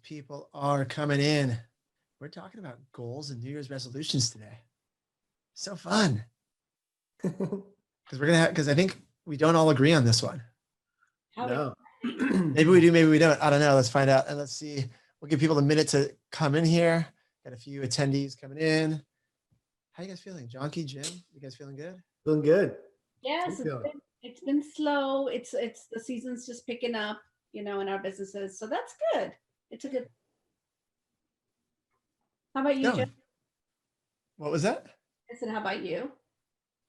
people are coming in. We're talking about goals and New Year's resolutions today. So fun. Because I think we don't all agree on this one. No. Maybe we do, maybe we don't. I don't know. Let's find out. And let's see. We'll give people a minute to come in here. Got a few attendees coming in. How you guys feeling? Janki, Jim, you guys feeling good? Feeling good. Yes, it's been slow. It's the season's just picking up, in our businesses. So that's good. It's a good. How about you, Jim? What was that? I said, how about you?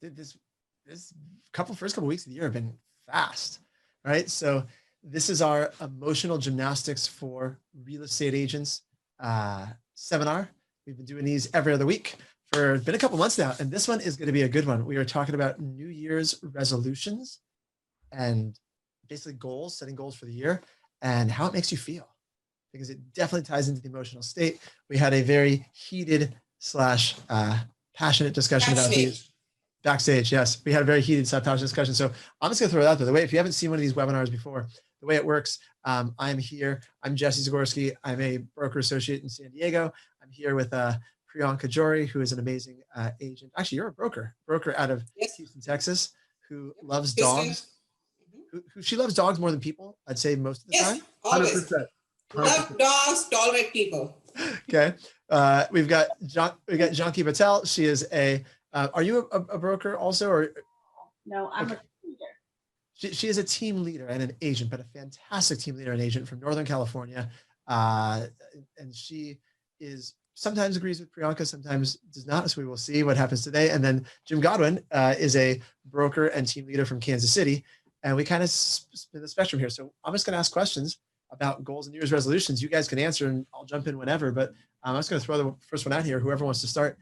This first couple weeks of the year have been fast, right? So this is our Emotional Gymnastics for Real Estate Agents seminar. We've been doing these every other week for been a couple months now, and this one is going to be a good one. We are talking about New Year's resolutions and basically goals, setting goals for the year, and how it makes you feel, because it definitely ties into the emotional state. We had a very heated / passionate discussion about these. Backstage, yes. We had a very heated passionate discussion. So I'm just going to throw it out there. The way, if you haven't seen one of these webinars before, the way it works, I'm here. I'm Jesse Zagorsky. I'm a broker associate in San Diego. I'm here with Priyanka Johri, who is an amazing agent. Actually, you're a broker out of Houston, Texas, who loves dogs. She loves dogs more than people, I'd say, most of the time. Always. 100%. Love dogs, tolerate people. Okay. We've got Janki Patel. She is are you a broker also, or? No, I'm a team leader. She is a team leader and an agent, but a fantastic team leader and agent from Northern California. And she sometimes agrees with Priyanka, sometimes does not. So we will see what happens today. And then Jim Godwin is a broker and team leader from Kansas City. And we kind of spin the spectrum here. So I'm just going to ask questions about goals and New Year's resolutions. You guys can answer and I'll jump in whenever, but I'm just going to throw the first one out here. Whoever wants to start.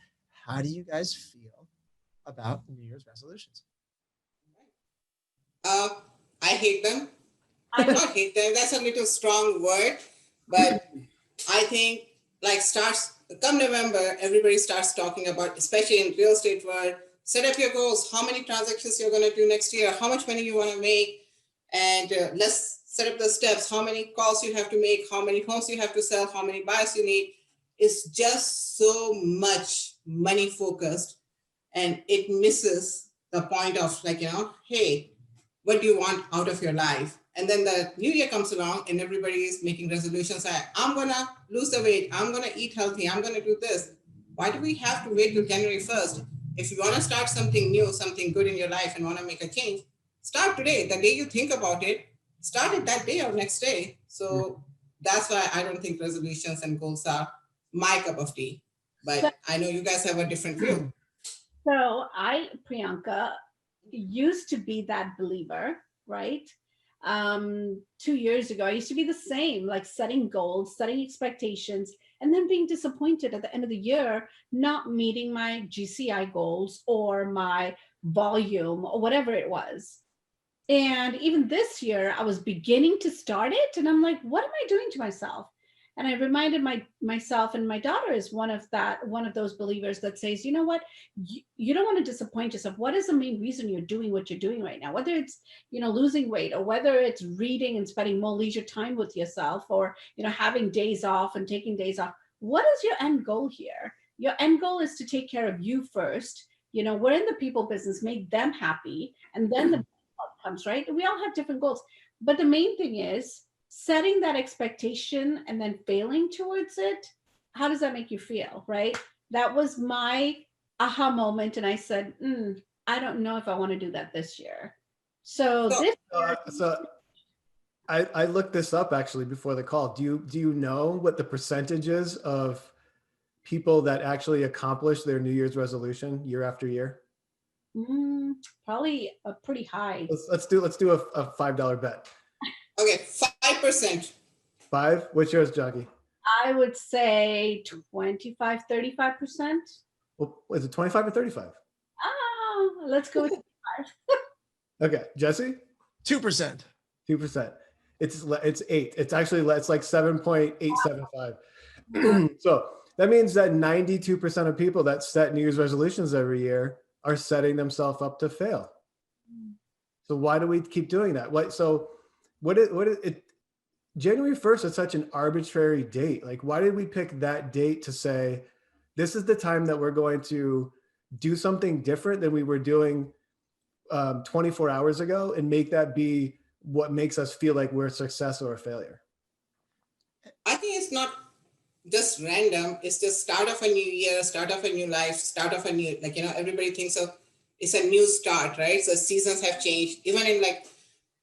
How do you guys feel about New Year's resolutions? I hate them. I don't hate them. That's a little strong word, but I think come November, everybody starts talking about, especially in real estate world, set up your goals, how many transactions you're going to do next year, how much money you want to make, and let's set up the steps, how many calls you have to make, how many homes you have to sell, how many buyers you need. It's just so much money focused, and it misses the point of hey, what do you want out of your life? And then the new year comes along and everybody is making resolutions. I'm going to lose the weight. I'm going to eat healthy. I'm going to do this. Why do we have to wait till January 1st? If you want to start something new, something good in your life and want to make a change, start today. The day you think about it, start it that day or next day. So that's why I don't think resolutions and goals are my cup of tea. But I know you guys have a different view. So Priyanka, used to be that believer, right? 2 years ago, I used to be the same, like setting goals, setting expectations, and then being disappointed at the end of the year, not meeting my GCI goals or my volume or whatever it was. And even this year, I was beginning to start it. And I'm like, what am I doing to myself? And I reminded myself, and my daughter is one of those believers that says, you know what, you don't want to disappoint yourself. What is the main reason you're doing what you're doing right now? Whether it's, losing weight, or whether it's reading and spending more leisure time with yourself, or, having days off and taking days off. What is your end goal here? Your end goal is to take care of you first. We're in the people business, make them happy. And then the comes, right? We all have different goals. But the main thing is, setting that expectation and then failing towards it, how does that make you feel, right? That was my aha moment. And I said, I don't know if I want to do that this year. So I looked this up actually before the call. Do you know what the percentage is of people that actually accomplish their New Year's resolution year after year? Probably a pretty high. Let's do a $5 bet. Okay, 5%. 5? What's yours, Janki? I would say 25, 35%. Well, is it 25 or 35? Let's go with 5. Okay, Jesse? 2%. 2%. It's 8. It's actually it's like 7.875. So that means that 92% of people that set New Year's resolutions every year are setting themselves up to fail. So why do we keep doing that? January 1st is such an arbitrary date. Like, why did we pick that date to say, this is the time that we're going to do something different than we were doing 24 hours ago and make that be what makes us feel like we're a success or a failure? I think it's not just random. It's just start of a new year, start of a new life, start of a new, like, everybody thinks of it's a new start, right? So seasons have changed. Even in, like,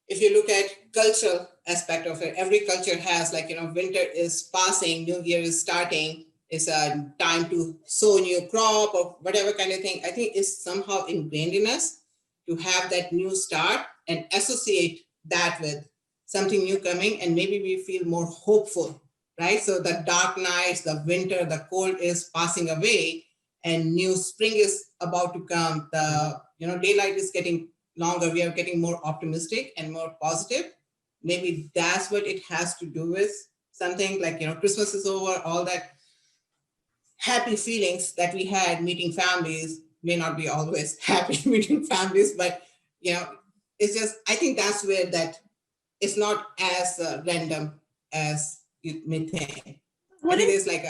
if you look at cultural aspect of it, every culture has, like, winter is passing, new year is starting. It's a time to sow new crop or whatever kind of thing. I think it's somehow ingrained in us to have that new start and associate that with something new coming, and maybe we feel more hopeful, right? So the dark nights, the winter, the cold is passing away, and new spring is about to come. The daylight is getting longer. We are getting more optimistic and more positive. Maybe that's what it has to do with something like, Christmas is over, all that happy feelings that we had meeting families may not be always happy meeting families, but it's just, I think that's where that it's not as random as you may think. I think it's like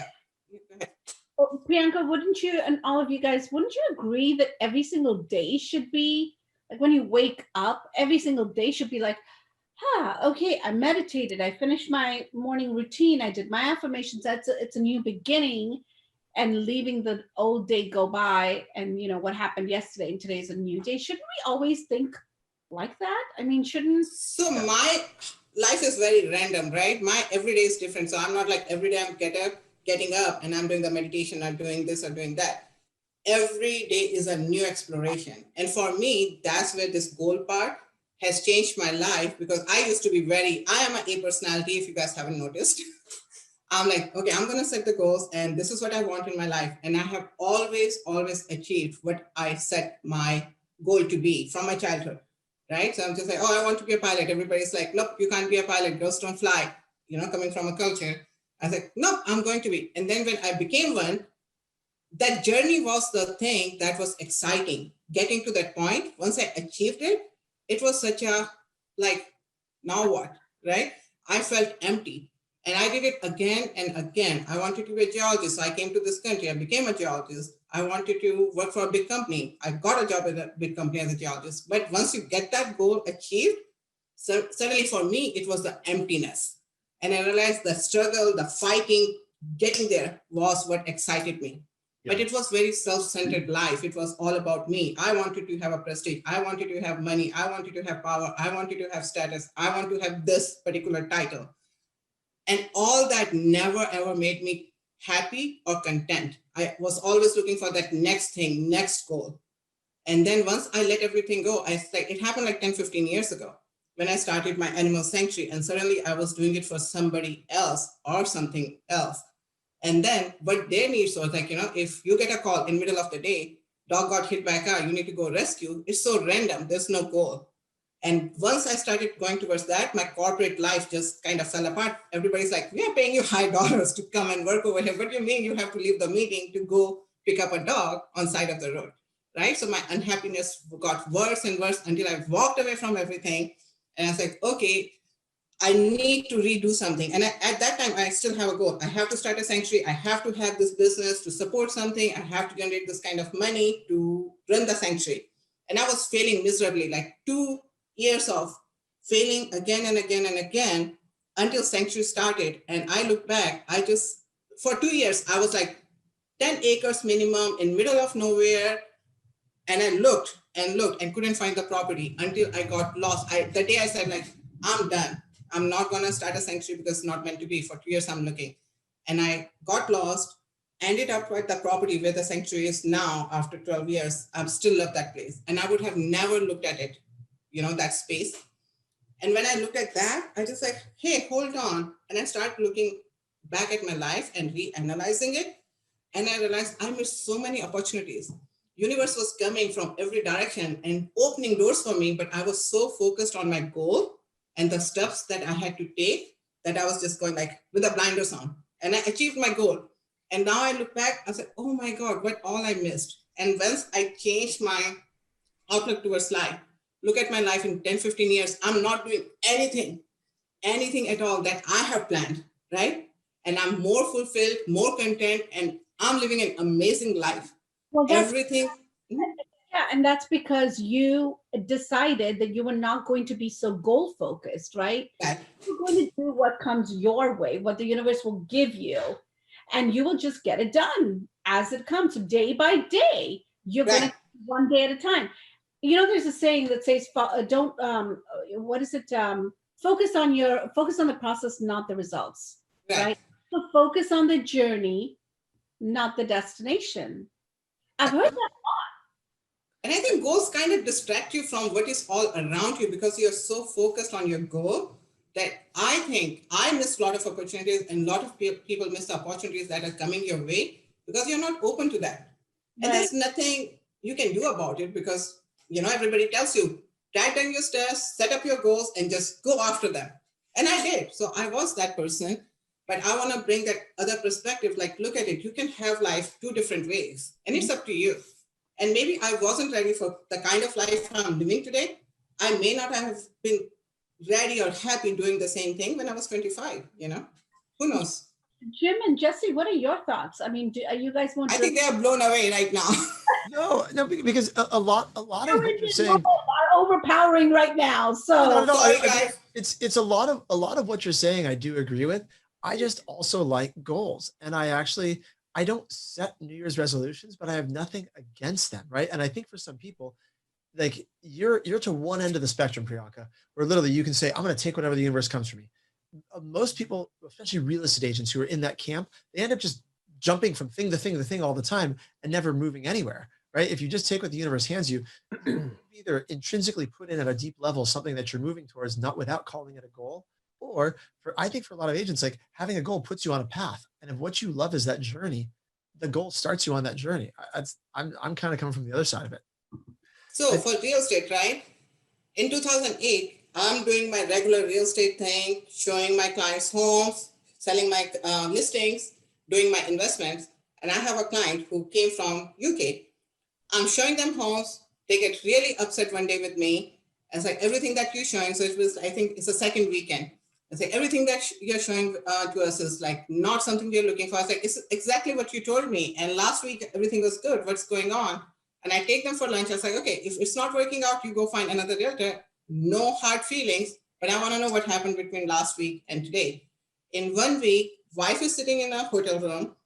Priyanka, wouldn't you, and all of you guys, wouldn't you agree that every single day should be like, when you wake up, every single day should be like, okay, I meditated, I finished my morning routine, I did my affirmations, it's a new beginning, and leaving the old day go by, and what happened yesterday, and today's a new day. Shouldn't we always think like that? I mean, shouldn't? So my life is very random, right? My every day is different. So I'm not like every day I'm getting up and I'm doing the meditation, I'm doing this or doing that. Every day is a new exploration. And for me, that's where this goal part has changed my life, because I used to be I am an A personality, if you guys haven't noticed. I'm like, okay, I'm going to set the goals and this is what I want in my life. And I have always achieved what I set my goal to be from my childhood, right? So I'm just like, I want to be a pilot. Everybody's like, nope, you can't be a pilot. Girls don't fly, coming from a culture. I was like, nope, I'm going to be. And then when I became one, that journey was the thing that was exciting. Getting to that point, once I achieved it, it was such a, like, now what, right? I felt empty. And I did it again and again. I wanted to be a geologist. So I came to this country. I became a geologist. I wanted to work for a big company. I got a job at a big company as a geologist. But once you get that goal achieved, so suddenly for me, it was the emptiness. And I realized the struggle, the fighting, getting there was what excited me. Yeah. But it was very self-centered life. It was all about me. I wanted to have a prestige. I wanted to have money. I wanted to have power. I wanted to have status. I want to have this particular title. And all that never, ever made me happy or content. I was always looking for that next thing, next goal. And then once I let everything go, it happened like 10, 15 years ago when I started my animal sanctuary, and suddenly I was doing it for somebody else or something else. And then what their needs was like, if you get a call in the middle of the day, dog got hit by a car, you need to go rescue. It's so random. There's no goal. And once I started going towards that, my corporate life just kind of fell apart. Everybody's like, we are paying you high dollars to come and work over here. What do you mean you have to leave the meeting to go pick up a dog on side of the road, right? So my unhappiness got worse and worse until I walked away from everything. And I was like, okay, I need to redo something. And at that time, I still have a goal. I have to start a sanctuary. I have to have this business to support something. I have to generate this kind of money to run the sanctuary. And I was failing miserably, like 2 years of failing again and again and again until sanctuary started. And I look back, for 2 years, I was like 10 acres minimum in middle of nowhere. And I looked and couldn't find the property until I got lost. The day I said, like, I'm done. I'm not going to start a sanctuary because it's not meant to be. For 2 years, I'm looking. And I got lost, ended up at the property where the sanctuary is now after 12 years. I still love that place. And I would have never looked at it, that space. And when I looked at that, I just like, hey, hold on. And I started looking back at my life and reanalyzing it. And I realized I missed so many opportunities. Universe was coming from every direction and opening doors for me, but I was so focused on my goal and the steps that I had to take that I was just going like with the blinders on. And I achieved my goal. And now I look back, I said, oh my God, what all I missed. And once I changed my outlook towards life, look at my life in 10, 15 years, I'm not doing anything anything at all that I have planned, right? And I'm more fulfilled, more content, and I'm living an amazing life. Well, Everything. yeah, and that's because you decided that you were not going to be so goal focused, right? Right. You're going to do what comes your way, what the universe will give you, and you will just get it done as it comes, day by day. You're going to one day at a time. You know, there's a saying that says, "Don't what is it? Focus on the process, not the results." Right? So focus on the journey, not the destination. I've heard that. And I think goals kind of distract you from what is all around you because you're so focused on your goal that I think I missed a lot of opportunities and a lot of people miss the opportunities that are coming your way because you're not open to that. And there's nothing you can do about it because, you know, everybody tells you, write down your steps, set up your goals, and just go after them. And I did. So I was that person. But I want to bring that other perspective, like, look at it. You can have life two different ways, and it's up to you. And maybe I wasn't ready for the kind of life I'm living today. I may not have been ready or happy doing the same thing when I was 25, you know? Who knows? Jim and Jesse, what are your thoughts? I mean, are you guys more? I think they are blown away right now. No, because a lot of what you're saying are overpowering right now. So no, sorry, I guys. It's a lot of what you're saying I do agree with. I just also like goals, and I don't set New Year's resolutions, but I have nothing against them, right? And I think for some people, like you're to one end of the spectrum, Priyanka, where literally you can say, I'm going to take whatever the universe comes for me. Most people, especially real estate agents who are in that camp, they end up just jumping from thing to thing to thing all the time and never moving anywhere, right? If you just take what the universe hands you, either intrinsically put in at a deep level something that you're moving towards, not without calling it a goal, or I think for a lot of agents, like having a goal puts you on a path. And if what you love is that journey, the goal starts you on that journey. I'm kind of coming from the other side of it. So for real estate, right? In 2008, I'm doing my regular real estate thing, showing my clients homes, selling my listings, doing my investments. And I have a client who came from UK. I'm showing them homes. They get really upset one day with me. I was like, everything that you're showing, so it was, I think it's the second weekend. I say, everything that you're showing to us is like not something you're looking for. I was like, it's exactly what you told me. And last week, everything was good. What's going on? And I take them for lunch. I was like, okay, if it's not working out, you go find another realtor. No hard feelings, but I want to know what happened between last week and today. In 1 week, wife is sitting in a hotel room.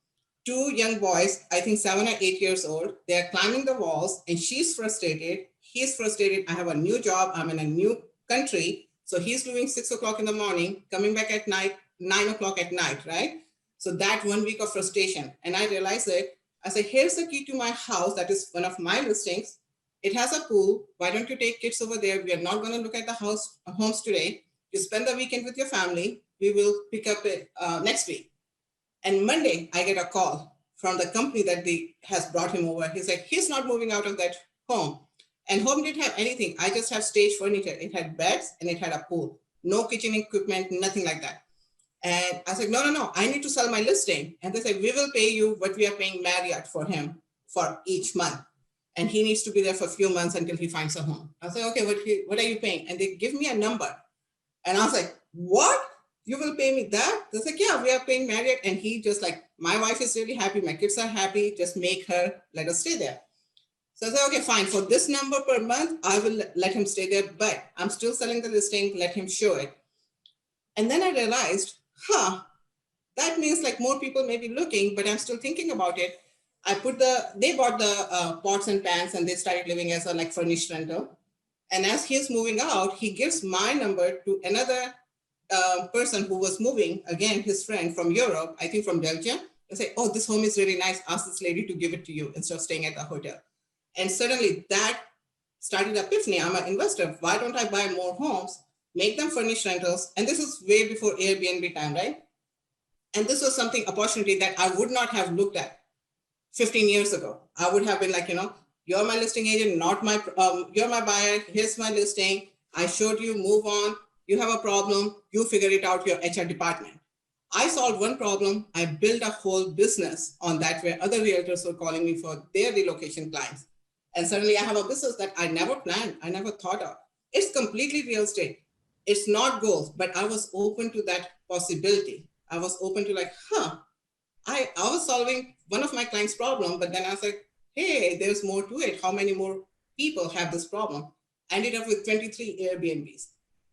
2 young boys, I think 7 or 8 years old, they're climbing the walls and she's frustrated. He's frustrated. I have a new job. I'm in a new country. So he's leaving 6 o'clock in the morning, coming back at night, 9 o'clock at night, right? So that 1 week of frustration. And I realized it. I said, here's the key to my house. That is one of my listings. It has a pool. Why don't you take kids over there? We are not going to look at the homes today. You spend the weekend with your family. We will pick up it next week. And Monday, I get a call from the company that has brought him over. He's like, he's not moving out of that home. And home didn't have anything. I just have stage furniture. It had beds and it had a pool. No kitchen equipment, nothing like that. And I said, no, I need to sell my listing. And they said, we will pay you what we are paying Marriott for him for each month. And he needs to be there for a few months until he finds a home. I said, okay, what are you paying? And they give me a number. And I was like, what? You will pay me that? They're like, yeah, we are paying Marriott. And he just like, my wife is really happy. My kids are happy. Just make her, let us stay there. So I said, okay, fine. For this number per month, I will let him stay there, but I'm still selling the listing, let him show it. And then I realized, that means like more people may be looking, but I'm still thinking about it. They bought the pots and pans and they started living as a like furnished rental. And as he's moving out, he gives my number to another person who was moving, again, his friend from Europe, I think from Belgium, and say, oh, this home is really nice. Ask this lady to give it to you instead of staying at the hotel. And suddenly that started epiphany. I'm an investor. Why don't I buy more homes, make them furnished rentals? And this is way before Airbnb time, right? And this was something, opportunity that I would not have looked at 15 years ago. I would have been like, you're my listing agent, not my, you're my buyer. Here's my listing. I showed you, move on. You have a problem. You figure it out, your HR department. I solved one problem. I built a whole business on that where other realtors were calling me for their relocation clients. And suddenly I have a business that I never planned. I never thought of. It's completely real estate. It's not goals, but I was open to that possibility. I was open to like, I was solving one of my clients' problem, but then I was like, hey, there's more to it. How many more people have this problem? I ended up with 23 Airbnbs.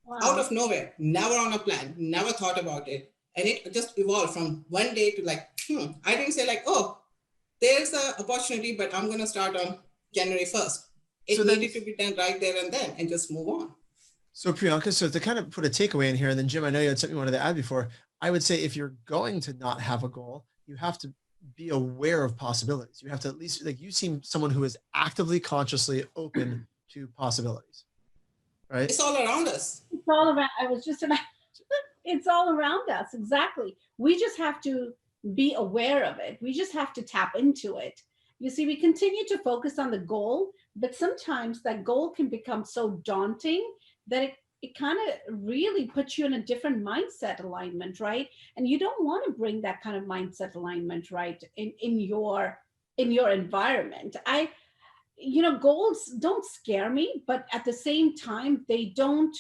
Wow. Out of nowhere, never on a plan, never thought about it. And it just evolved from one day to like, I didn't say like, oh, there's an opportunity, but I'm going to start on January 1st. It needed to be done right there and then and just move on. So Priyanka, so to kind of put a takeaway in here, and then Jim, I know you had something you wanted to add before. I would say if you're going to not have a goal, you have to be aware of possibilities. You have to at least, like, you seem someone who is actively, consciously open to possibilities, right? It's all around us. It's all around. I was just about, it's all around us. Exactly. We just have to be aware of it. We just have to tap into it. You see, we continue to focus on the goal, but sometimes that goal can become so daunting that it kind of really puts you in a different mindset alignment, right? And you don't want to bring that kind of mindset alignment, right, in your environment. Goals don't scare me, but at the same time, they don't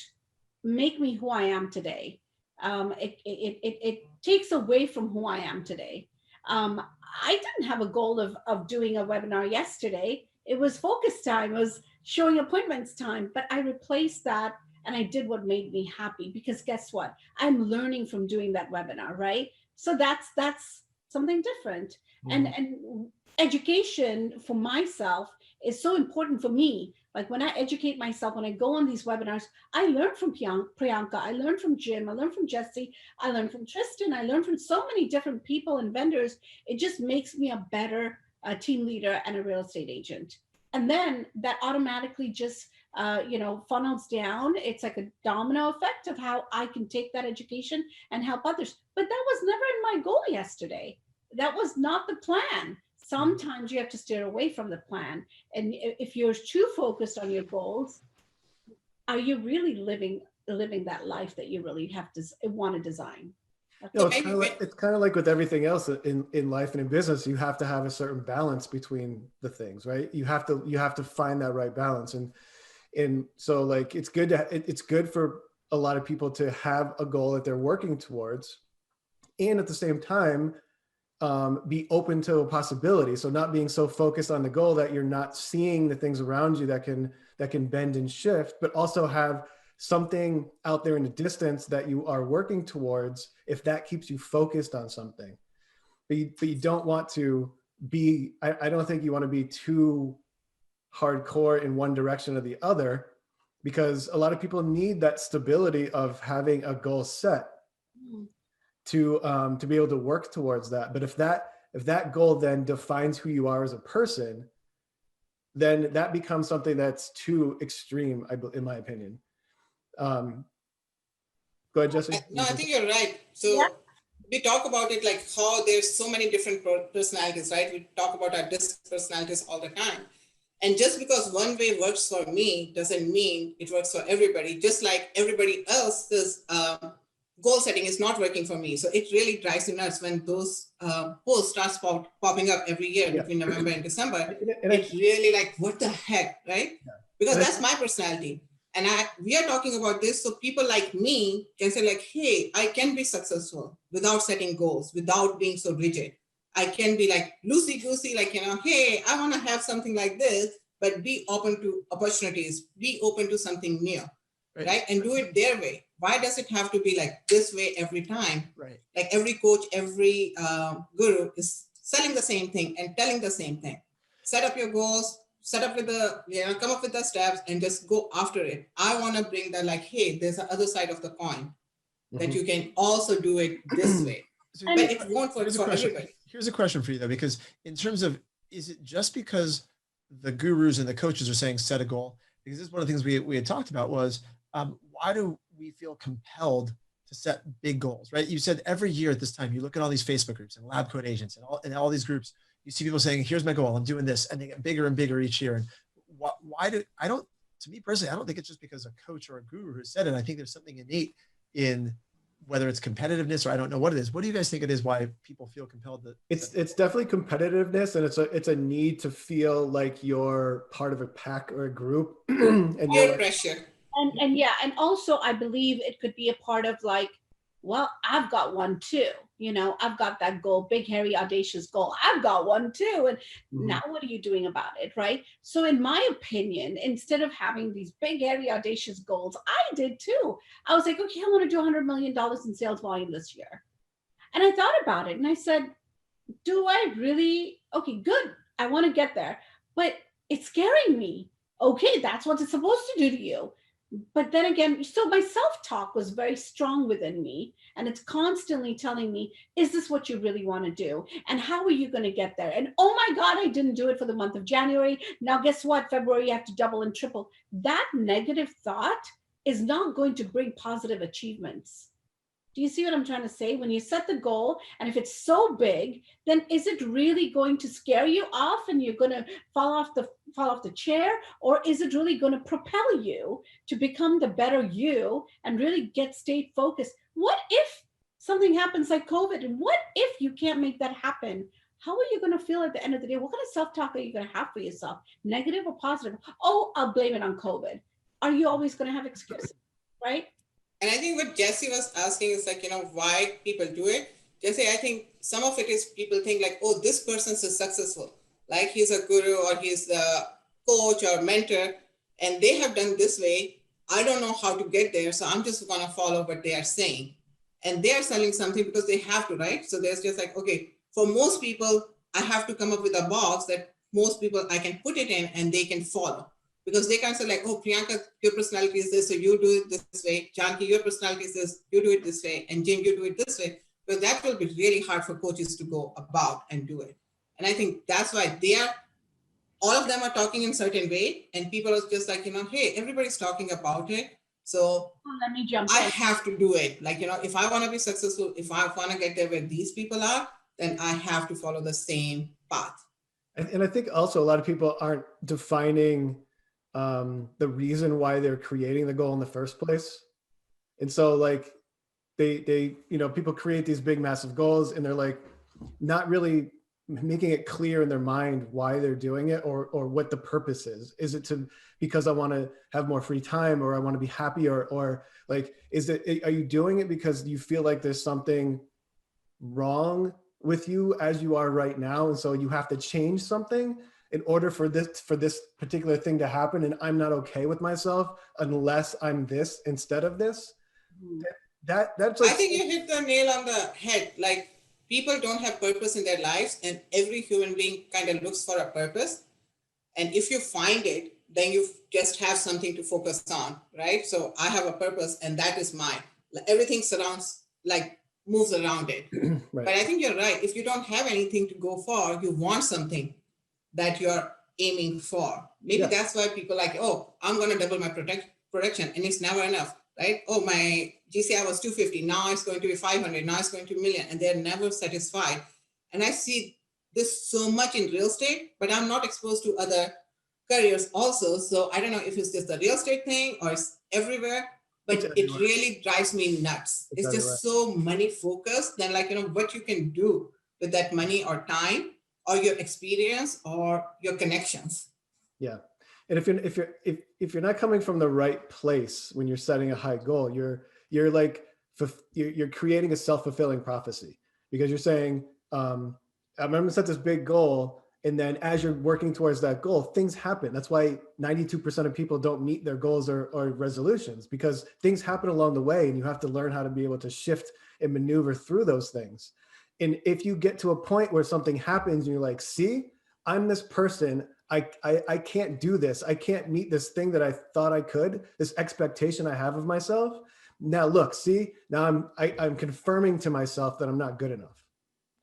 make me who I am today. It takes away from who I am today. I didn't have a goal of doing a webinar yesterday. It was focus time. It was showing appointments time, but I replaced that and I did what made me happy, because guess what? I'm learning from doing that webinar, right? So that's something different. And education for myself is so important for me. Like when I educate myself, when I go on these webinars, I learn from Priyanka, I learn from Jim, I learn from Jesse, I learn from Tristan, I learn from so many different people and vendors. It just makes me a better team leader and a real estate agent. And then that automatically just funnels down. It's like a domino effect of how I can take that education and help others. But that was never in my goal yesterday. That was not the plan. Sometimes you have to steer away from the plan. And if you're too focused on your goals, are you really living that life that you really have to want to design? It's kind of like with everything else in life and in business. You have to have a certain balance between the things, right? You have to find that right balance. And so like, it's good for a lot of people to have a goal that they're working towards, and at the same time, be open to a possibility. So not being so focused on the goal that you're not seeing the things around you that can bend and shift, but also have something out there in the distance that you are working towards, if that keeps you focused on something. But you don't want to be, I don't think you want to be too hardcore in one direction or the other, because a lot of people need that stability of having a goal set to be able to work towards that. But if that goal then defines who you are as a person, then that becomes something that's too extreme, in my opinion. Go ahead, Jesse. No, I think you're right. So we talk about it like how there's so many different personalities, right? We talk about our disc personalities all the time. And just because one way works for me doesn't mean it works for everybody. Just like everybody else's goal setting is not working for me. So it really drives me nuts when those posts start popping up every year between November and December. It's really like, what the heck, right? Yeah. Because that's my personality. And we are talking about this so people like me can say like, hey, I can be successful without setting goals, without being so rigid. I can be like loosey-goosey, like, hey, I want to have something like this, but be open to opportunities, be open to something new, right? And do it their way. Why does it have to be like this way every time? Right. Like every coach, every guru is selling the same thing and telling the same thing. Set up your goals, set up with come up with the steps and just go after it. I want to bring that like, hey, there's the other side of the coin that you can also do it this way. But it won't work for everybody. Here's a question for you though, because in terms of, is it just because the gurus and the coaches are saying set a goal? Because this is one of the things we had talked about was, why do we feel compelled to set big goals, right? You said every year at this time, you look at all these Facebook groups and LabCoatAgents and all these groups, you see people saying, here's my goal, I'm doing this, and they get bigger and bigger each year. And to me personally, I don't think it's just because a coach or a guru who said it. I think there's something innate in whether it's competitiveness or I don't know what it is. What do you guys think it is why people feel compelled to? It's definitely competitiveness, and it's a need to feel like you're part of a pack or a group. And peer pressure. And yeah, and also I believe it could be a part of like, well, I've got one too. You know, I've got that goal, big, hairy, audacious goal. I've got one too. And now what are you doing about it? Right. So, in my opinion, instead of having these big, hairy, audacious goals, I did too. I was like, okay, I want to do $100 million in sales volume this year. And I thought about it and I said, do I really? Okay, good. I want to get there, but it's scaring me. Okay, that's what it's supposed to do to you. But then again, so my self-talk was very strong within me, and it's constantly telling me, is this what you really want to do? And how are you going to get there? And oh my God, I didn't do it for the month of January. Now guess what? February, you have to double and triple. That negative thought is not going to bring positive achievements. Do you see what I'm trying to say? When you set the goal, and if it's so big, then is it really going to scare you off and you're going to fall off the chair, or is it really going to propel you to become the better you and really stay focused? What if something happens like COVID, and what if you can't make that happen? How are you going to feel at the end of the day? What kind of self-talk are you going to have for yourself? Negative or positive? Oh, I'll blame it on COVID. Are you always going to have excuses, right? And I think what Jesse was asking is like, why people do it. Jesse, I think some of it is people think like, oh, this person is successful. Like he's a guru or he's the coach or mentor, and they have done this way. I don't know how to get there. So I'm just going to follow what they are saying. And they are selling something because they have to, right? So there's just like, okay, for most people, I have to come up with a box that most people I can put it in and they can follow. Because they can't say like, oh, Priyanka, your personality is this, so you do it this way. Janki, your personality is this, you do it this way. And Jim, you do it this way. Because that will be really hard for coaches to go about and do it. And I think that's why all of them are talking in a certain way. And people are just like, hey, everybody's talking about it. So let me jump I in. have to do it. Like, if I want to be successful, if I want to get there where these people are, then I have to follow the same path. And I think also a lot of people aren't defining the reason why they're creating the goal in the first place. And so like they people create these big, massive goals and they're like not really making it clear in their mind why they're doing it or what the purpose is. Is it because I want to have more free time, or I want to be happy, or like, are you doing it because you feel like there's something wrong with you as you are right now, and so you have to change something in order for this particular thing to happen, and I'm not okay with myself unless I'm this instead of this? That's like, I think you hit the nail on the head. Like, people don't have purpose in their lives, and every human being kind of looks for a purpose. And if you find it, then you just have something to focus on, right? So I have a purpose, and that is mine. Everything moves around it. Right. But I think you're right. If you don't have anything to go for, you want something that you're aiming for. Maybe that's why people like, oh, I'm going to double my production, and it's never enough, right? Oh, my GCI was 250. Now it's going to be 500. Now it's going to be 1 million, and they're never satisfied. And I see this so much in real estate, but I'm not exposed to other careers also. So I don't know if it's just the real estate thing or it's everywhere, but it really drives me nuts. It's just so money focused than what you can do with that money or time or your experience or your connections. Yeah. And if you're not coming from the right place when you're setting a high goal, you're creating a self-fulfilling prophecy, because you're saying, I'm going to set this big goal, and then as you're working towards that goal, things happen. That's why 92% of people don't meet their goals or resolutions, because things happen along the way, and you have to learn how to be able to shift and maneuver through those things. And if you get to a point where something happens and you're like, see, I'm this person, I can't do this. I can't meet this thing that I thought I could, this expectation I have of myself. Now look, see, now I'm confirming to myself that I'm not good enough.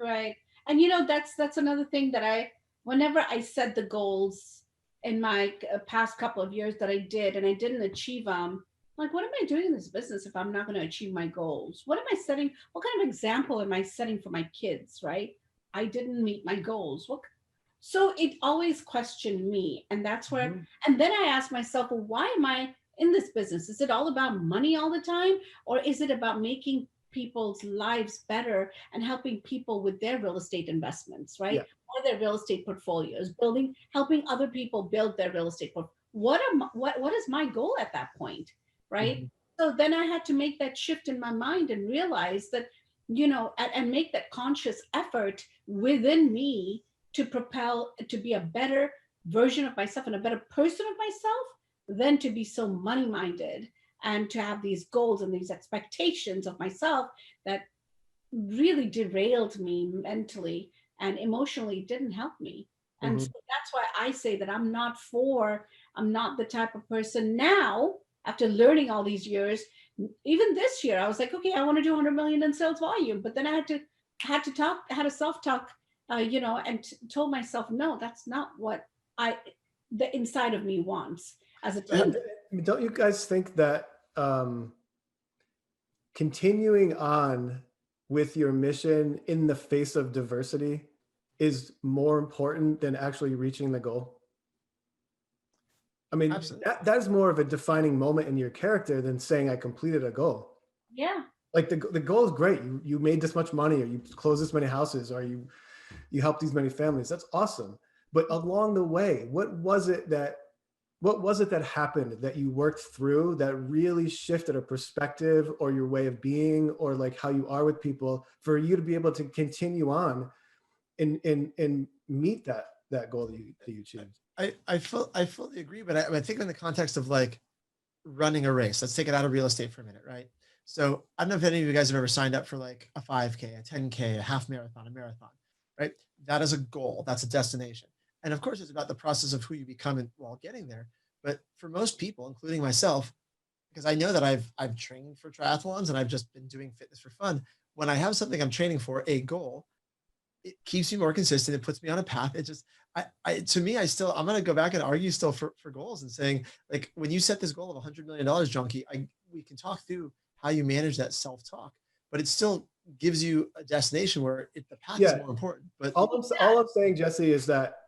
Right. And that's another thing that whenever I set the goals in my past couple of years that I did, and I didn't achieve them, like, what am I doing in this business if I'm not going to achieve my goals? What am I setting? What kind of example am I setting for my kids, right? I didn't meet my goals. So it always questioned me. And that's where, and then I asked myself, well, why am I in this business? Is it all about money all the time? Or is it about making people's lives better and helping people with their real estate investments, right? Yeah. Or their real estate portfolios, helping other people build their real estate portfolio. What is my goal at that point? right? So then I had to make that shift in my mind and realize that, and make that conscious effort within me to propel to be a better version of myself and a better person of myself than to be so money minded and to have these goals and these expectations of myself that really derailed me mentally and emotionally, didn't help me. And so that's why I say that I'm not the type of person now, after learning all these years. Even this year, I was like, okay, I want to do 100 million in sales volume. But then I had a self-talk, and told myself, no, that's not what the inside of me wants as a team. Don't you guys think that continuing on with your mission in the face of diversity is more important than actually reaching the goal? I mean, that is more of a defining moment in your character than saying I completed a goal. Yeah. Like the goal is great. You made this much money, or you closed this many houses, or you helped these many families. That's awesome. But along the way, what was it that happened that you worked through that really shifted a perspective or your way of being, or like how you are with people, for you to be able to continue on and meet that goal that you achieved? I fully agree, but I think in the context of like running a race, let's take it out of real estate for a minute, right? So I don't know if any of you guys have ever signed up for like a 5K, a 10K, a half marathon, a marathon, right? That is a goal. That's a destination. And of course, it's about the process of who you become while getting there. But for most people, including myself, because I know that I've trained for triathlons and I've just been doing fitness for fun. When I have something I'm training for, a goal, it keeps me more consistent. It puts me on a path. It just, to me, I'm going to go back and argue still for goals and saying, like, when you set this goal of $100 million, Janki, we can talk through how you manage that self-talk, but it still gives you a destination where the path is more important. But all I'm saying, Jesse, is that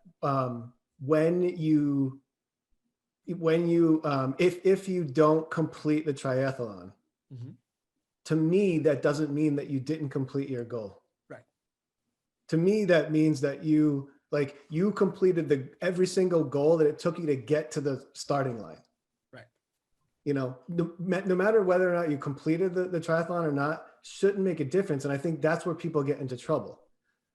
if you don't complete the triathlon, to me, that doesn't mean that you didn't complete your goal. Right. To me, that means that you completed every single goal that it took you to get to the starting line. Right. No matter whether or not you completed the triathlon or not, shouldn't make a difference. And I think that's where people get into trouble,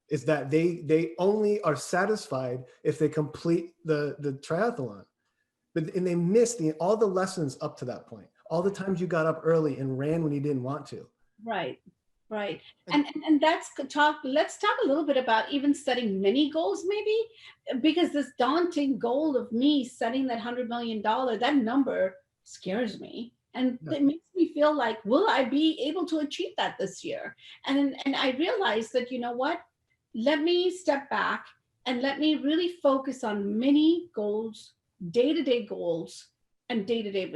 is that they only are satisfied if they complete the triathlon, and they miss all the lessons up to that point, all the times you got up early and ran when you didn't want to. Right. And let's talk a little bit about even setting mini goals, maybe, because this daunting goal of me setting that $100 million, that number scares me. And it makes me feel like, will I be able to achieve that this year? And I realized that, you know what, let me step back and let me really focus on mini goals, day-to-day goals, and day-to-day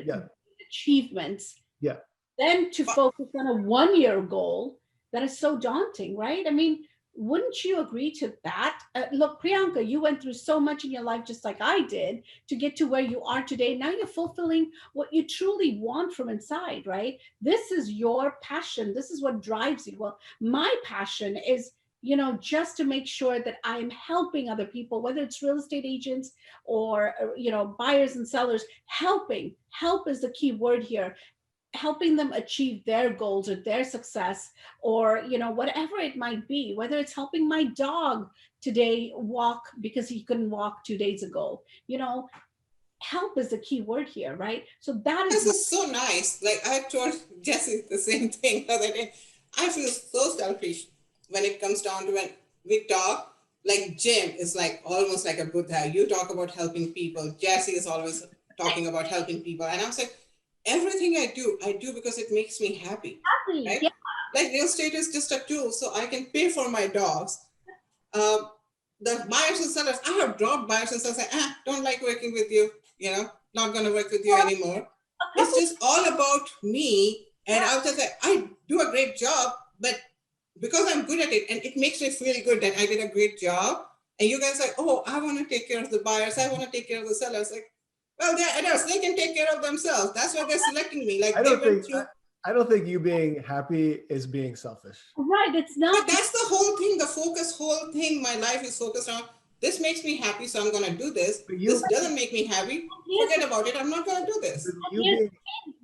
achievements. Yeah. Then to focus on a 1-year goal that is so daunting, right? I mean, wouldn't you agree to that? Look, Priyanka, you went through so much in your life, just like I did, to get to where you are today. Now you're fulfilling what you truly want from inside, right? This is your passion. This is what drives you. Well, my passion is, just to make sure that I'm helping other people, whether it's real estate agents or, buyers and sellers. Help is the key word here. Helping them achieve their goals or their success, or whatever it might be, whether it's helping my dog today walk because he couldn't walk 2 days ago. Help is the key word here, right? So this is so nice. Like I told Jesse the same thing the other day. I feel so selfish when it comes down to when we talk. Like Jim is like almost like a Buddha. You talk about helping people. Jesse is always talking about helping people, and I'm saying, everything I do because it makes me happy. Right? Yeah. Like real estate is just a tool, so I can pay for my dogs. The buyers and sellers, I have dropped buyers and sellers, don't like working with you, not going to work with you anymore. It's just all about me. And I'll just say, I do a great job, but because I'm good at it, and it makes me feel good that I did a great job. And you guys are like, oh, I want to take care of the buyers. I want to take care of the sellers. Like, well, they're adults. They can take care of themselves. That's why they're selecting me. Like I don't think you being happy is being selfish. Right. It's not. But that's the whole thing. The whole thing. My life is focused on this makes me happy, so I'm going to do this. But This doesn't make me happy. Forget about it. I'm not going to do this.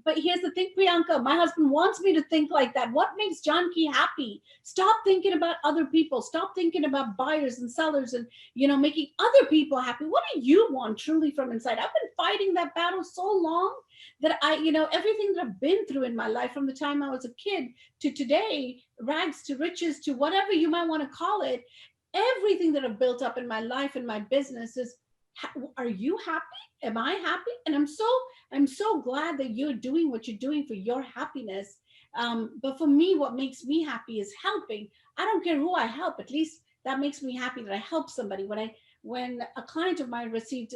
But here's the thing, Priyanka, my husband wants me to think like that. What makes Janki happy? Stop thinking about other people. Stop thinking about buyers and sellers and, making other people happy. What do you want truly from inside? I've been fighting that battle so long that everything that I've been through in my life from the time I was a kid to today, rags to riches to whatever you might want to call it, everything that I've built up in my life and my business is, are you happy? Am I happy? And I'm so glad that you're doing what you're doing for your happiness. But for me, what makes me happy is helping. I don't care who I help. At least that makes me happy that I help somebody. When a client of mine received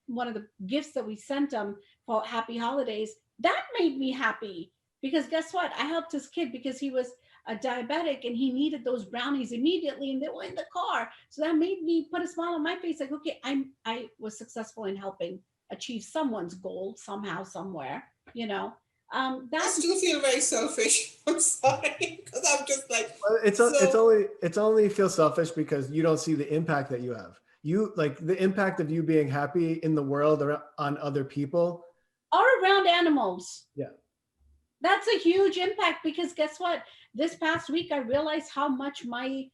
one of the gifts that we sent them for happy holidays, that made me happy, because guess what? I helped his kid because he was a diabetic and he needed those brownies immediately, and they were in the car. So that made me put a smile on my face, like, okay, I was successful in helping achieve someone's goal somehow, somewhere, I still feel very selfish. I'm sorry, because I'm just like, it's only feel selfish because you don't see the impact that you have. You like the impact of you being happy in the world or on other people or around animals. Yeah. That's a huge impact, because guess what? This past week, I realized how much my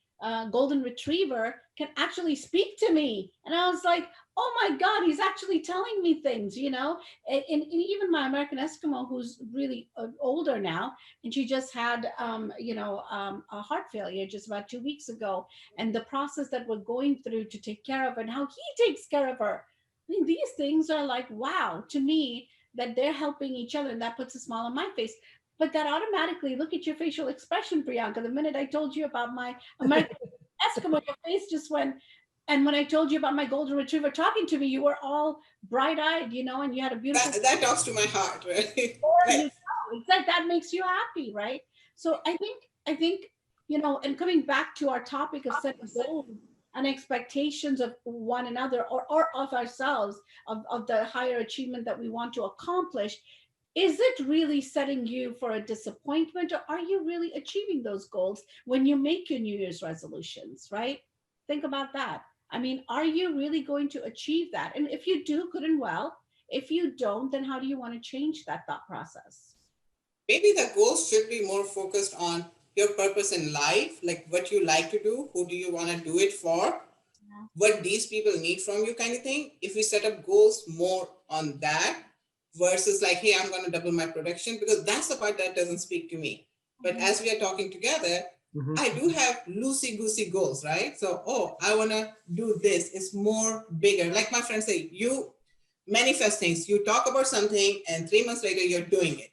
golden retriever can actually speak to me. And I was like, oh my God, he's actually telling me things, and even my American Eskimo, who's really older now, and she just had, a heart failure just about 2 weeks ago. And the process that we're going through to take care of her and how he takes care of her. I mean, these things are like, wow, to me, that they're helping each other, and that puts a smile on my face. But that automatically, look at your facial expression, Priyanka. The minute I told you about my American Eskimo, your face just went. And when I told you about my golden retriever talking to me, you were all bright-eyed, and you had a beautiful. That talks to my heart, right? It's like that makes you happy, right? So I think, and coming back to our topic of setting goals and expectations of one another or of ourselves, of the higher achievement that we want to accomplish, is it really setting you for a disappointment, or are you really achieving those goals when you make your New Year's resolutions, right? Think about that. I mean, are you really going to achieve that? And if you do, good and well. If you don't, then how do you want to change that thought process? Maybe the goals should be more focused on your purpose in life, like what you like to do, who do you want to do it for, what these people need from you, kind of thing. If we set up goals more on that versus like, hey, I'm going to double my production, because that's the part that doesn't speak to me. But as we are talking together, I do have loosey-goosey goals, right? So, I want to do this. It's more bigger. Like my friends say, you manifest things. You talk about something and 3 months later, you're doing it.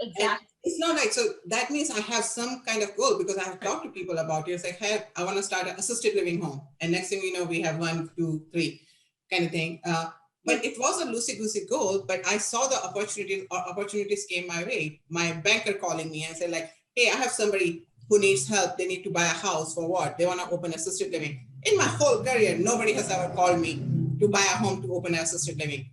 Exactly. And it's not like, so that means I have some kind of goal, because I have talked to people about it. It's like, hey, I want to start an assisted living home. And next thing we know, we have 1, 2, 3 kind of thing. But it was a loosey-goosey goal, but I saw the opportunities came my way. My banker calling me and said like, hey, I have somebody who needs help. They need to buy a house for what? They want to open assisted living. In my whole career, nobody has ever called me to buy a home to open an assisted living.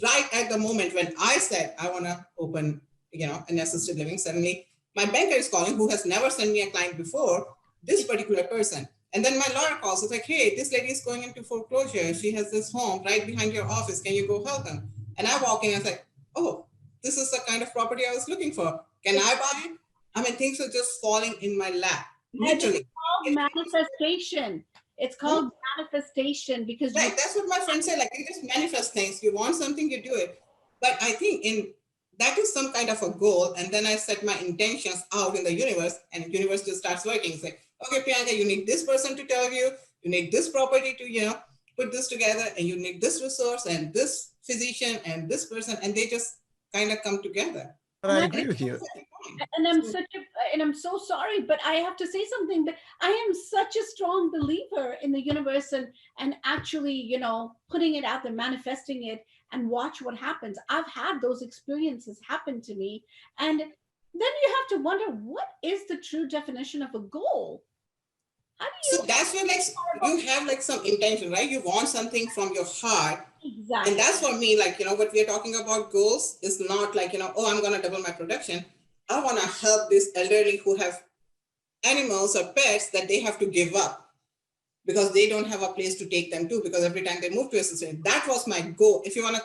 Right at the moment when I said I want to open, an assisted living, suddenly my banker is calling, who has never sent me a client before, this particular person. And then my lawyer calls. It's like, hey, this lady is going into foreclosure. She has this home right behind your office. Can you go help them? And I walk in and say, oh, this is the kind of property I was looking for. Can I buy it? I mean, things are just falling in my lap, literally. It's called manifestation. It's called manifestation, because right. That's what my friend said. Like, you just manifest things. You want something, you do it. But I think that is some kind of a goal. And then I set my intentions out in the universe, and the universe just starts working. It's like, okay, Priyanka, you need this person to tell you, you need this property to, put this together, and you need this resource and this physician and this person, and they just kind of come together. But I agree with you. And I'm so sorry, but I have to say something, that I am such a strong believer in the universe and actually, putting it out there, manifesting it, and watch what happens. I've had those experiences happen to me. And then you have to wonder, what is the true definition of a goal? How do you? So that's when you have some intention, right? You want something from your heart. Exactly. And that's for me, what we're talking about goals is not like, I'm going to double my production. I want to help this elderly who have animals or pets that they have to give up because they don't have a place to take them to, because every time they move to a city. That was my goal, if you want to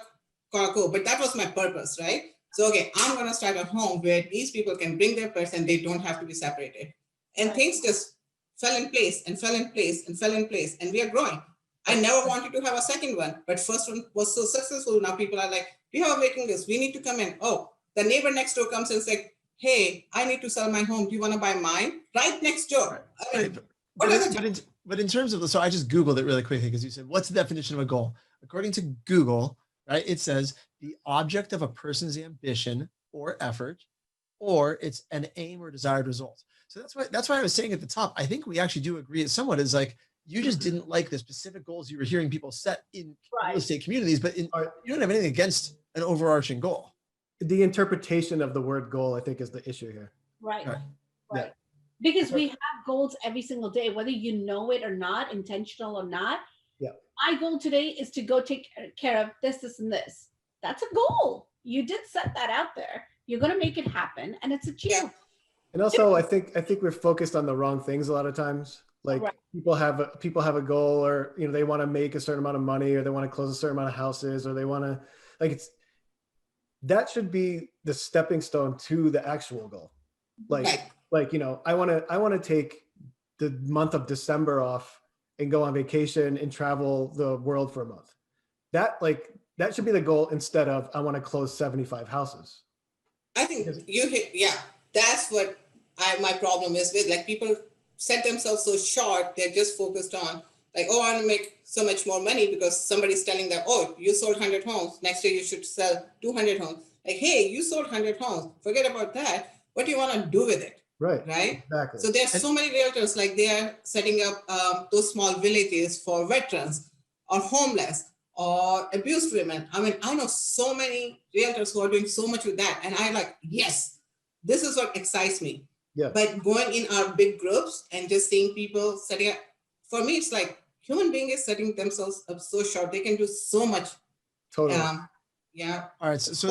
call it goal, but that was my purpose, right? So, okay, I'm going to start a home where these people can bring their pets and they don't have to be separated. And things just fell in place and fell in place and fell in place, and we are growing. I never wanted to have a second one, but first one was so successful. Now people are like, we have a waiting list. We need to come in. Oh, the neighbor next door comes and says, hey, I need to sell my home. Do you want to buy mine? Right next door. I mean, but in terms of, so I just Googled it really quickly because you said, what's the definition of a goal? According to Google, right, it says the object of a person's ambition or effort, or it's an aim or desired result. So that's why I was saying at the top, I think we actually do agree somewhat is like, you just didn't like the specific goals you were hearing people set in real estate communities, but you don't have anything against an overarching goal. The interpretation of the word goal, I think, is the issue here. Right. Yeah. Because we have goals every single day, whether you know it or not, intentional or not. Yeah. My goal today is to go take care of this, this, and this. That's a goal. You did set that out there. You're going to make it happen, and it's achievable. Yeah. And also, I think we're focused on the wrong things a lot of times. Like people have a goal, or they want to make a certain amount of money, or they want to close a certain amount of houses, or they want to that should be the stepping stone to the actual goal. I want to take the month of December off and go on vacation and travel the world for a month. That should be the goal instead of I want to close 75 houses. I think that's what my problem is with, like, people set themselves so short, they're just focused on like, oh, I want to make so much more money because somebody's telling them, oh, you sold 100 homes. Next year you should sell 200 homes. Like, hey, you sold 100 homes. Forget about that. What do you want to do with it? Right. Exactly. So there's so many realtors, like they are setting up those small villages for veterans or homeless or abused women. I mean, I know so many realtors who are doing so much with that. And I'm like, yes, this is what excites me. Yeah. But going in our big groups and just seeing people setting up, for me, it's like human being is setting themselves up so short. They can do so much. Totally. Yeah. All right. So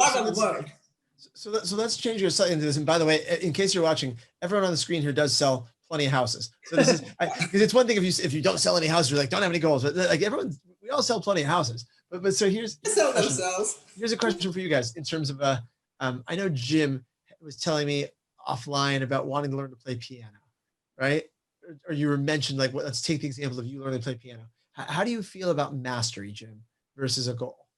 let's change your slightly into this. And by the way, in case you're watching, everyone on the screen here does sell plenty of houses. So this is because it's one thing if you don't sell any houses, you're like, don't have any goals. But like we all sell plenty of houses. But so here's a question for you guys in terms of I know Jim was telling me offline about wanting to learn to play piano, right? Or you were mentioned like, let's take the example of you learning to play piano. How do you feel about mastery, Jim, versus a goal?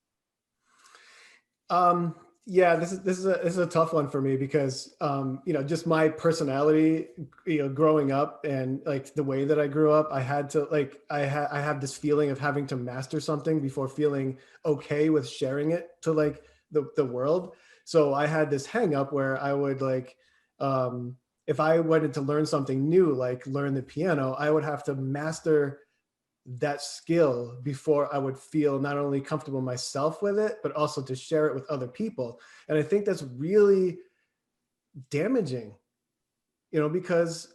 Yeah, this is a tough one for me because just my personality, growing up and like the way that I grew up, I had to I have this feeling of having to master something before feeling okay with sharing it to like the world. So I had this hang up where I would if I wanted to learn something new, like learn the piano, I would have to master that skill before I would feel not only comfortable myself with it, but also to share it with other people. And I think that's really damaging, because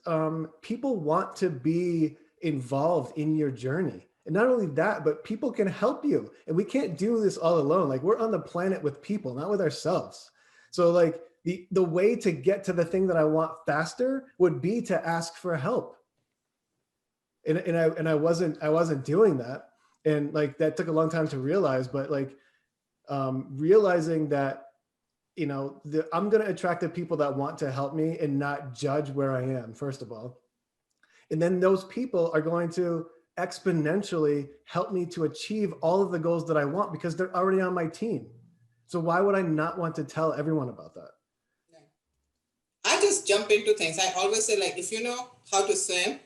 people want to be involved in your journey. And not only that, but people can help you. And we can't do this all alone. Like, we're on the planet with people, not with ourselves. So like the way to get to the thing that I want faster would be to ask for help. And I wasn't doing that. And like, that took a long time to realize, but like realizing that, I'm going to attract the people that want to help me and not judge where I am, first of all. And then those people are going to exponentially help me to achieve all of the goals that I want because they're already on my team. So why would I not want to tell everyone about that? I just jump into things. I always say, like, if you know how to swim,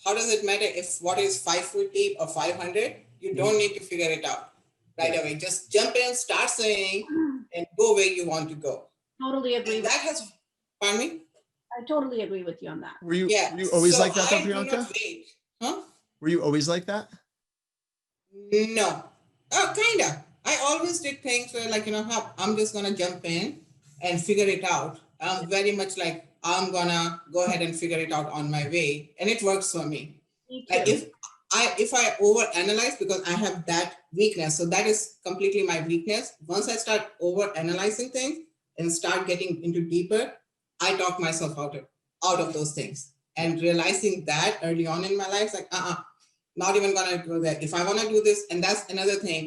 how does it matter if water is 5 foot deep or 500? You don't need to figure it out right away. Just jump in, start swimming, and go where you want to go. Totally agree. Pardon me? I totally agree with you on that. Were you always like that, Priyanka? Huh? Were you always like that? No. Kind of. I always did things where, like, I'm just going to jump in and figure it out. I'm very much like, I'm going to go ahead and figure it out on my way. And it works for me. Like, if I overanalyze, because I have that weakness, so that is completely my weakness. Once I start overanalyzing things and start getting into deeper, I talk myself out of those things. And realizing that early on in my life, like, not even gonna go there. If I wanna do this, and that's another thing,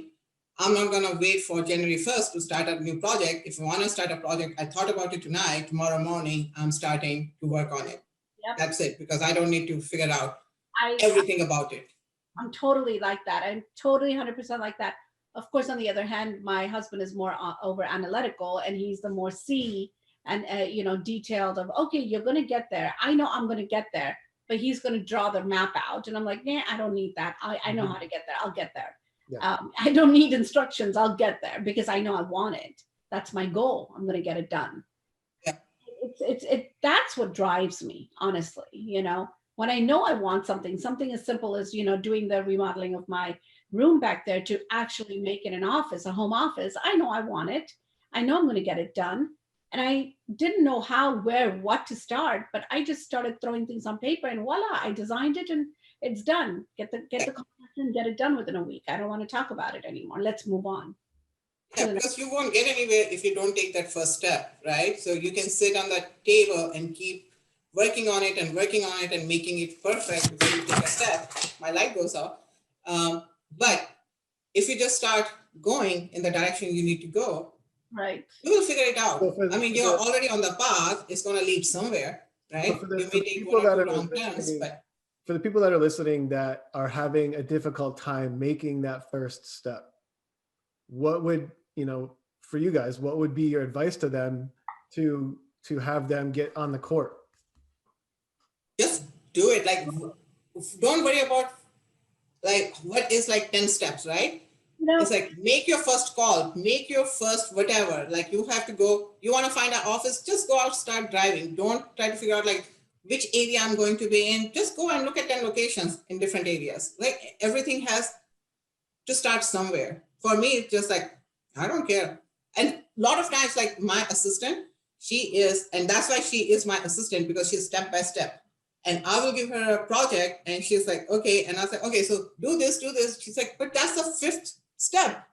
I'm not gonna wait for January 1st to start a new project. If I wanna start a project, I thought about it tonight, tomorrow morning, I'm starting to work on it. Yep. That's it, because I don't need to figure out I, everything about it. I'm totally like that. I'm totally 100% like that. Of course, on the other hand, my husband is more over analytical, and he's the more and detailed of, okay, you're going to get there. I know I'm going to get there, but he's going to draw the map out. And I'm like, nah, I don't need that. I know how to get there. I'll get there. Yeah. I don't need instructions. I'll get there because I know I want it. That's my goal. I'm going to get it done. Yeah. That's what drives me, honestly. When I know I want something as simple as, doing the remodeling of my room back there to actually make it an office, a home office. I know I want it. I know I'm going to get it done. And I didn't know how, where, what to start, but I just started throwing things on paper, and voila, I designed it and it's done. Get the contract and get it done within a week. I don't want to talk about it anymore. Let's move on. Yeah, because you won't get anywhere if you don't take that first step, right? So you can sit on that table and keep working on it and making it perfect before you take a step. My light goes off. But if you just start going in the direction you need to go, right, you will figure it out. I mean, you're already on the path. It's going to lead somewhere, right? For the You may take one or two wrong turns, but for the people that are listening that are having a difficult time making that first step, what would, for you guys, what would be your advice to them to have them get on the court? Just do it. Like, don't worry about like what is like 10 steps, right? It's like, make your first call, make your first whatever. Like, you have to go, you want to find an office, just go out, start driving. Don't try to figure out like which area I'm going to be in. Just go and look at 10 locations in different areas. Like, everything has to start somewhere. For me, it's just like, I don't care. And a lot of times, like, my assistant, and that's why she is my assistant, because she's step by step. And I will give her a project and she's like, okay. And I was like, okay, so do this. She's like, but that's the 5th step.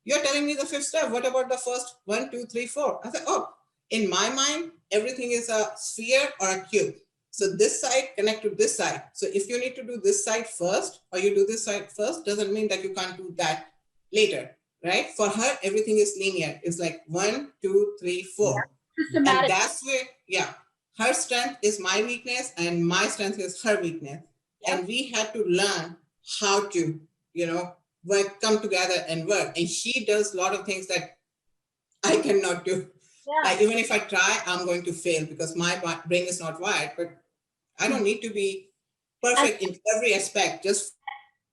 You're telling me the 5th step. What about the first 1, 2, 3, 4? I was like, oh, in my mind, everything is a sphere or a cube. So this side connect to this side. So if you need to do this side first, or you do this side first, doesn't mean that you can't do that later, right? For her, everything is linear. It's like 1, 2, 3, 4. Yeah. And that's where, her strength is my weakness and my strength is her weakness. Yep. And we had to learn how to, come together and work. And she does a lot of things that I cannot do. Yeah. Like, even if I try, I'm going to fail because my brain is not wired. But I don't need to be perfect in every aspect. Just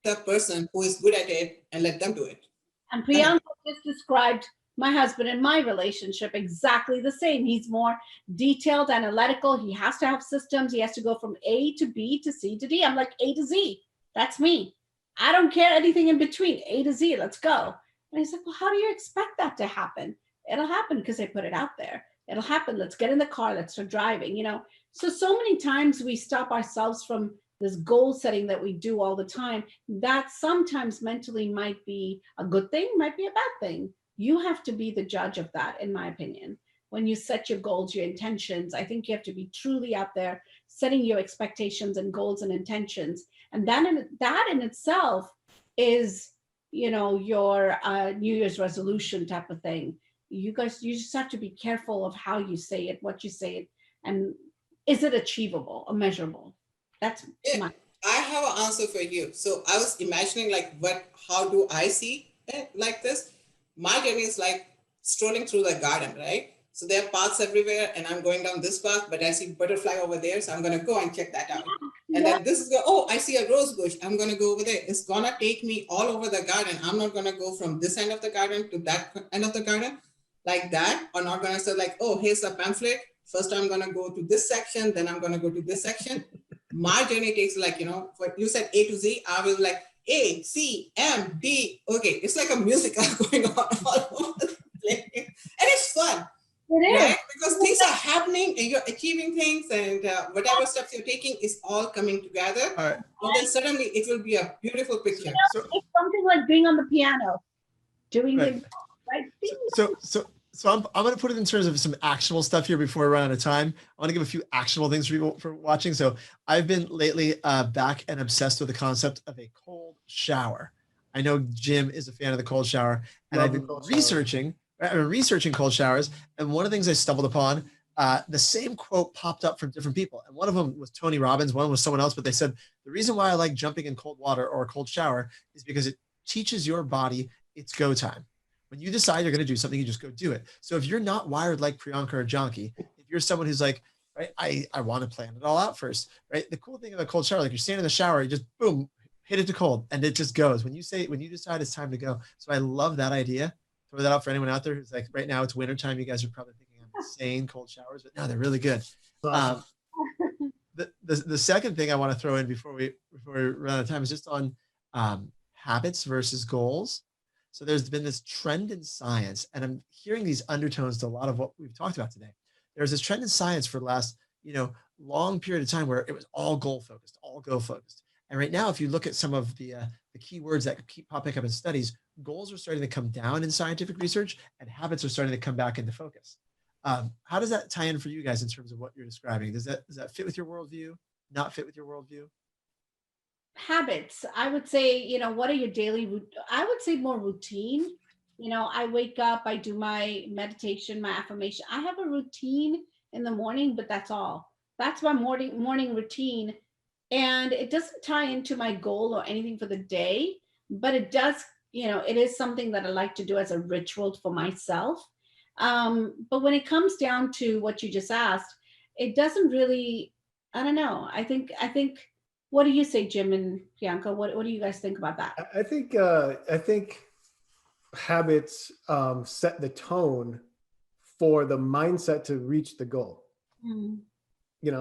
the person who is good at it and let them do it. And Priyanka just described my husband and my relationship exactly the same. He's more detailed, analytical. He has to have systems. He has to go from A to B to C to D. I'm like, A to Z. That's me. I don't care anything in between. A to Z. Let's go. And he's like, well, how do you expect that to happen? It'll happen because I put it out there. It'll happen. Let's get in the car. Let's start driving. So many times we stop ourselves from this goal setting that we do all the time. That sometimes mentally might be a good thing, might be a bad thing. You have to be the judge of that, in my opinion. When you set your goals, your intentions, I think you have to be truly out there setting your expectations and goals and intentions. And that in itself is, your New Year's resolution type of thing. You just have to be careful of how you say it, what you say it, and is it achievable or measurable? That's I have an answer for you. So I was imagining how do I see it like this? My journey is like strolling through the garden, right? So there are paths everywhere and I'm going down this path, but I see butterfly over there. So I'm going to go and check that out. And then I see a rose bush. I'm going to go over there. It's going to take me all over the garden. I'm not going to go from this end of the garden to that end of the garden like that. Or not going to say like, oh, here's a pamphlet. First, I'm going to go to this section. Then I'm going to go to this section. My journey takes what you said, A to Z. I will like A, C, M, D. Okay, it's like a musical going on all over the place. And it's fun. It is. Right? Because things are happening and you're achieving things and whatever steps you're taking is all coming together. All right. And then suddenly it will be a beautiful picture. It's something like being on the piano, doing right. So I'm going to put it in terms of some actionable stuff here before we run out of time. I want to give a few actionable things for people for watching. So I've been lately back and obsessed with the concept of a cold shower. I know Jim is a fan of the cold shower, and Love I've the been cold shower. researching cold showers. And one of the things I stumbled upon, the same quote popped up from different people. And one of them was Tony Robbins, one was someone else, but they said, the reason why I like jumping in cold water or a cold shower is because it teaches your body it's go time. When you decide you're going to do something, you just go do it. So if you're not wired like Priyanka or Janki, if you're someone who's like, right, I want to plan it all out first, right? The cool thing about cold shower, like you're standing in the shower, you just boom, hit it to cold, and it just goes. When you decide it's time to go. So I love that idea. Throw that out for anyone out there who's like, right now it's wintertime. You guys are probably thinking I'm insane cold showers, but no, they're really good. Awesome. The second thing I want to throw in before we run out of time is just on habits versus goals. So there's been this trend in science, and I'm hearing these undertones to a lot of what we've talked about today. There's this trend in science for the last, long period of time where it was all goal focused, all goal focused. And right now, if you look at some of the key words that keep popping up in studies, goals are starting to come down in scientific research, and habits are starting to come back into focus. How does that tie in for you guys in terms of what you're describing? Does that fit with your worldview? Not fit with your worldview? Habits, I would say, what are your daily, I would say more routine. I wake up, I do my meditation, my affirmation. I have a routine in the morning, but that's all. That's my morning routine. And it doesn't tie into my goal or anything for the day, but it does, it is something that I like to do as a ritual for myself. But when it comes down to what you just asked, it doesn't really, I don't know. I think, what do you say, Jim and Priyanka? What do you guys think about that? I think habits set the tone for the mindset to reach the goal. Mm.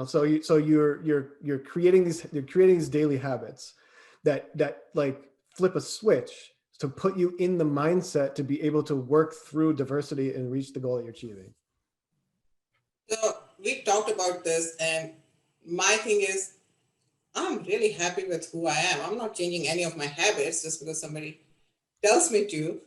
So you're creating these daily habits that like flip a switch to put you in the mindset to be able to work through diversity and reach the goal that you're achieving. So we talked about this, and my thing is, I'm really happy with who I am. I'm not changing any of my habits just because somebody tells me to.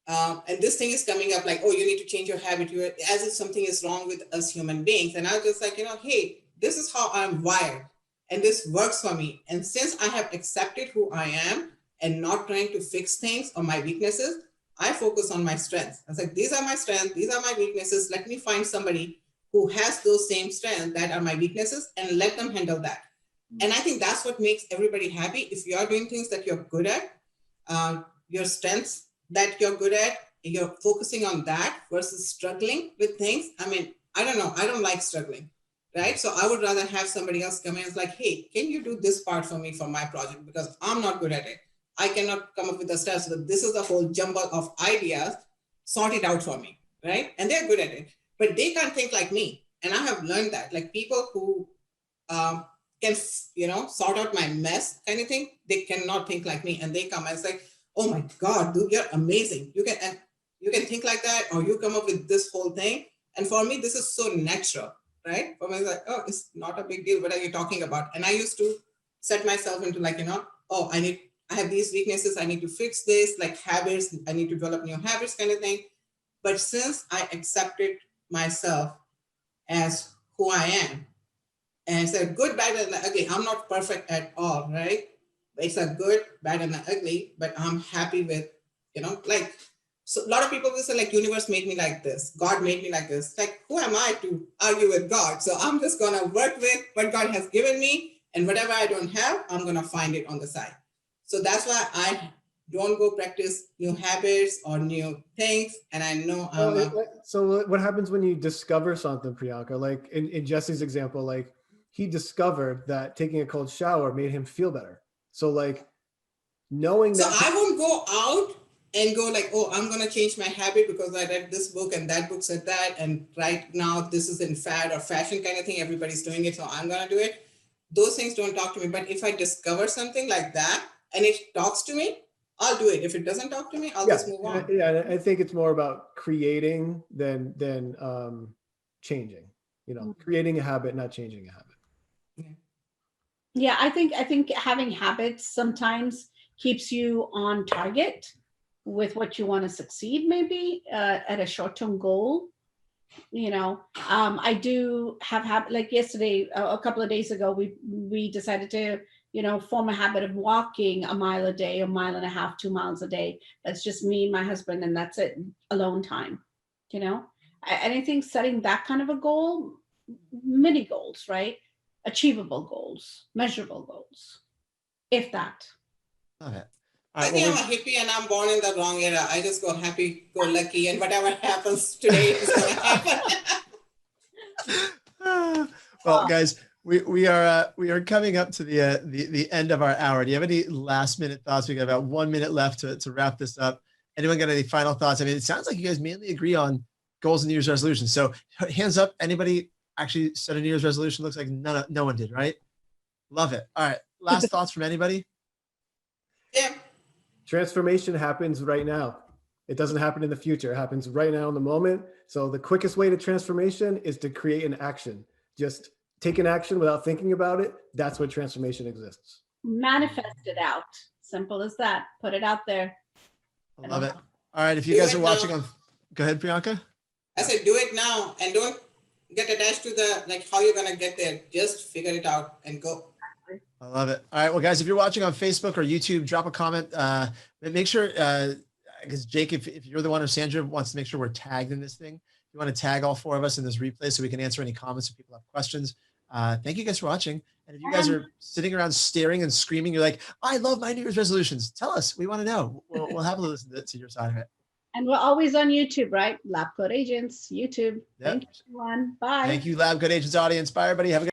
And this thing is coming up like, oh, you need to change your habit. As if something is wrong with us human beings. And I was just like, hey, this is how I'm wired and this works for me. And since I have accepted who I am and not trying to fix things or my weaknesses, I focus on my strengths. I was like, these are my strengths. These are my weaknesses. Let me find somebody who has those same strengths that are my weaknesses and let them handle that. And I think that's what makes everybody happy. If you are doing things that you're good at, your strengths that you're good at, you're focusing on that versus struggling with things. I mean, I don't know. I don't like struggling, right? So I would rather have somebody else come in and like, hey, can you do this part for me for my project? Because I'm not good at it. I cannot come up with the steps. So this is a whole jumble of ideas. Sort it out for me, right? And they're good at it, but they can't think like me. And I have learned that, like people who can, sort out my mess kind of thing, they cannot think like me. And they come and say, oh my God, dude, you're amazing. You can think like that, or you come up with this whole thing. And for me, this is so natural, right? For me, it's like, oh, it's not a big deal. What are you talking about? And I used to set myself into like, oh, I have these weaknesses. I need to fix this, like habits. I need to develop new habits kind of thing. But since I accepted myself as who I am, and it's a good, bad, and ugly. I'm not perfect at all, right? It's a good, bad, and ugly, but I'm happy with, so a lot of people will say like, universe made me like this. God made me like this. Like, who am I to argue with God? So I'm just going to work with what God has given me, and whatever I don't have, I'm going to find it on the side. So that's why I don't go practice new habits or new things. And I know So what happens when you discover something, Priyanka? Like in Jesse's example, like he discovered that taking a cold shower made him feel better. So like knowing that. So I won't go out and go like, oh, I'm going to change my habit because I read this book and that book said that. And right now this is in fad or fashion kind of thing. Everybody's doing it. So I'm going to do it. Those things don't talk to me. But if I discover something like that and it talks to me, I'll do it. If it doesn't talk to me, I'll just move on. Yeah, I think it's more about creating than changing. Creating a habit, not changing a habit. Yeah, I think having habits sometimes keeps you on target with what you want to succeed, maybe at a short-term goal. I do have like yesterday, a couple of days ago, we decided to form a habit of walking a mile a day, a mile and a half, 2 miles a day. That's just me and my husband, and that's it, alone time. And I think setting that kind of a goal, mini goals, right? Achievable goals, measurable goals, if that. Love it. I think I'm a hippie and I'm born in the wrong era. I just go happy, go lucky, and whatever happens today is going to happen. Well, guys, we are coming up to the end of our hour. Do you have any last minute thoughts? We got about 1 minute left to wrap this up. Anyone got any final thoughts? I mean, it sounds like you guys mainly agree on goals and New Year's resolutions. So hands up, anybody actually set a New Year's resolution? Looks like no one did, right? Love it. All right. Last thoughts from anybody? Yeah. Transformation happens right now. It doesn't happen in the future. It happens right now in the moment. So the quickest way to transformation is to create an action. Just take an action without thinking about it. That's what transformation exists. Manifest it out. Simple as that. Put it out there. I love it. All right. If you guys are watching on, go ahead, Priyanka. I said, do it now and don't get attached to how you're going to get there. Just figure it out and go. I love it. All right. Well, guys, if you're watching on Facebook or YouTube, drop a comment. Make sure, because Jake, if you're the one or Sandra wants to make sure we're tagged in this thing, you want to tag all four of us in this replay so we can answer any comments if people have questions. Thank you guys for watching. And if you guys are sitting around staring and screaming, you're like, I love my New Year's resolutions. Tell us. We want to know. We'll happily listen to your side of it. And we're always on YouTube, right? LabCoatAgents, YouTube. Yep. Thank you, everyone. Bye. Thank you, LabCoatAgents audience. Bye, everybody. Have a good